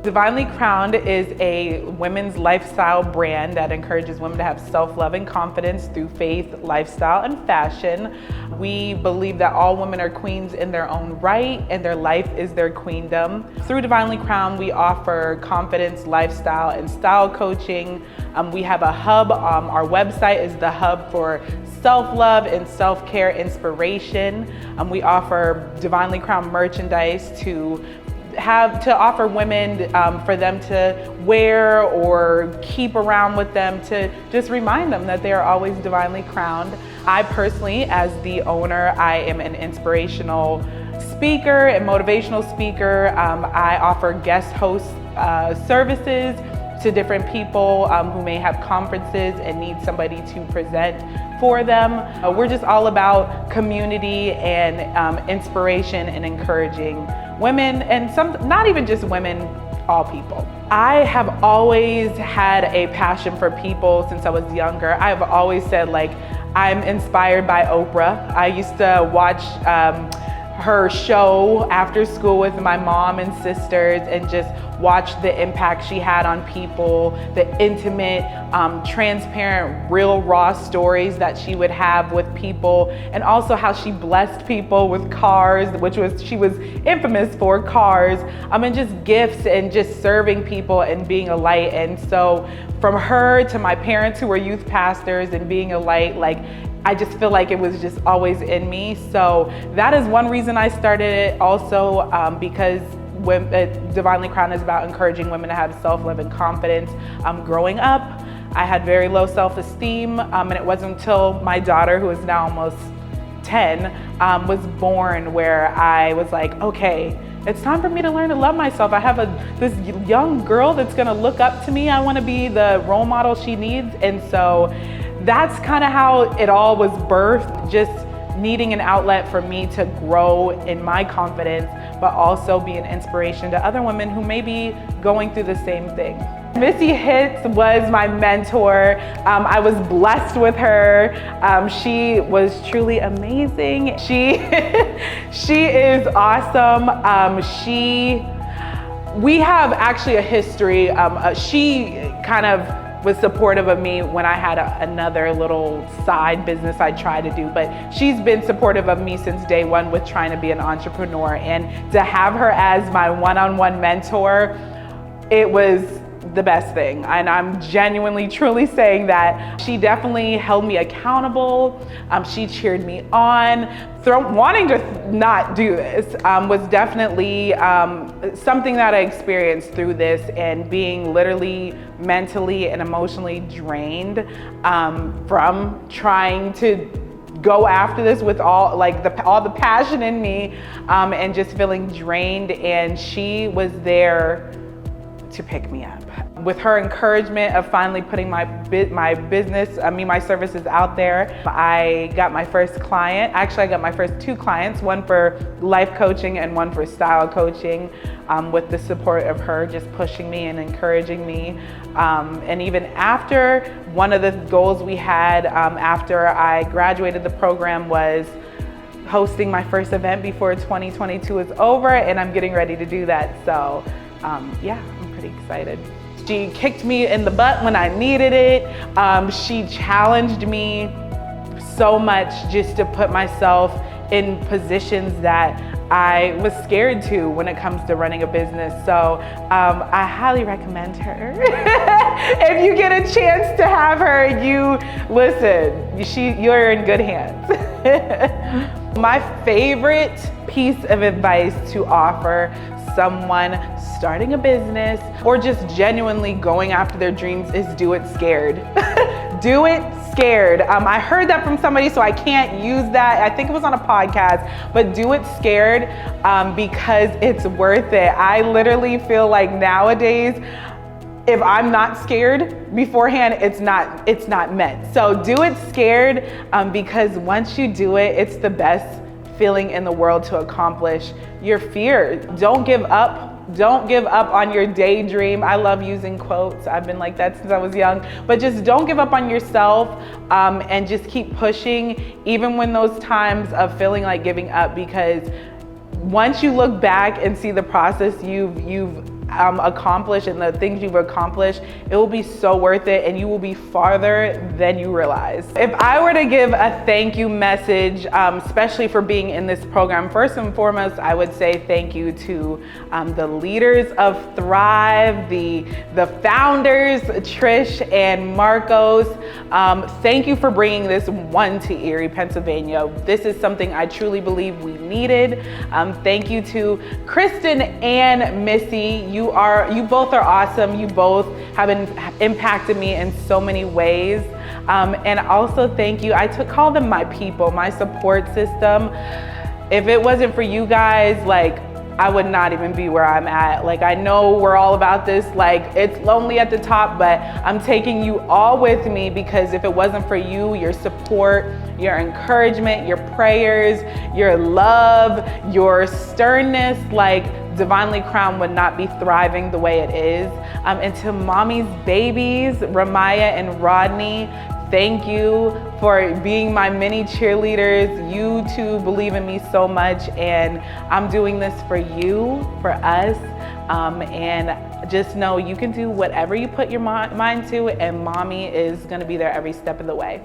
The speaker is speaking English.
Divinely Crowned is a women's lifestyle brand that encourages women to have self-love and confidence through faith, lifestyle, and fashion. We believe that all women are queens in their own right and their life is their queendom. Through Divinely Crowned, we offer confidence, lifestyle, and style coaching. We have a hub. Our website is the hub for self-love and self-care inspiration. We offer Divinely Crowned merchandise to offer women for them to wear or keep around with them to just remind them that they are always divinely crowned. I personally, as the owner, I am an inspirational speaker and motivational speaker. I offer guest host services to different people who may have conferences and need somebody to present for them. We're just all about community and inspiration and encouraging women, and not even just women, all people. I have always had a passion for people since I was younger. I've always said, like, I'm inspired by Oprah. I used to watch her show after school with my mom and sisters and just watch the impact she had on people, the intimate, transparent, real raw stories that she would have with people, and also how she blessed people with cars, she was infamous for cars, and just gifts and just serving people and being a light. And so from her to my parents who were youth pastors and being a light, like, I just feel like it was just always in me. So that is one reason I started it. Also, because Divinely Crowned is about encouraging women to have self-love and confidence. Growing up, I had very low self-esteem, and it wasn't until my daughter, who is now almost 10, was born where I was like, okay, it's time for me to learn to love myself. I have this young girl that's gonna look up to me. I wanna be the role model she needs. And so that's kind of how it all was birthed, just needing an outlet for me to grow in my confidence, but also be an inspiration to other women who may be going through the same thing. Missy Hitz was my mentor. I was blessed with her. She was truly amazing. She is awesome. We have actually a history. She kind of was supportive of me when I had another little side business I tried to do, but she's been supportive of me since day one with trying to be an entrepreneur. And to have her as my one-on-one mentor, it was the best thing. And I'm genuinely, truly saying that. She definitely held me accountable. She cheered me on. Wanting to not do this was definitely something that I experienced through this, and being literally mentally and emotionally drained from trying to go after this with all the passion in me, and just feeling drained. And she was there to pick me up. With her encouragement of finally putting my services out there, I got my first client. Actually, I got my first 2 clients, one for life coaching and one for style coaching, with the support of her just pushing me and encouraging me. And even after, one of the goals we had after I graduated the program was hosting my first event before 2022 is over, and I'm getting ready to do that. So yeah, I'm pretty excited. She kicked me in the butt when I needed it. She challenged me so much just to put myself in positions that I was scared to when it comes to running a business. So I highly recommend her. If you get a chance to have her, you're in good hands. My favorite piece of advice to offer someone starting a business or just genuinely going after their dreams is do it scared. Do it scared. I heard that from somebody, so I can't use that. I think it was on a podcast, but do it scared because it's worth it. I literally feel like nowadays, if I'm not scared beforehand, it's not meant. So do it scared because once you do it, it's the best feeling in the world to accomplish your fear. Don't give up. Don't give up on your daydream. I love using quotes. I've been like that since I was young, but just don't give up on yourself and just keep pushing even when those times of feeling like giving up, because once you look back and see the process you've accomplished and the things you've accomplished, it will be so worth it, and you will be farther than you realize. If I were to give a thank you message, especially for being in this program, first and foremost, I would say thank you to the leaders of Thrive, the founders, Trish and Marcos. Thank you for bringing this one to Erie, Pennsylvania. This is something I truly believe we needed. Thank you to Kristen and Missy. You both are awesome. You both have impacted me in so many ways. And also thank you, call them my people, my support system. If it wasn't for you guys, like, I would not even be where I'm at. Like, I know we're all about this, like, it's lonely at the top, but I'm taking you all with me, because if it wasn't for you, your support, your encouragement, your prayers, your love, your sternness, like, Divinely Crowned would not be thriving the way it is. And to mommy's babies, Ramaya and Rodney, thank you for being my mini cheerleaders. You two believe in me so much, and I'm doing this for you, for us. And just know you can do whatever you put your mind to, and mommy is gonna be there every step of the way.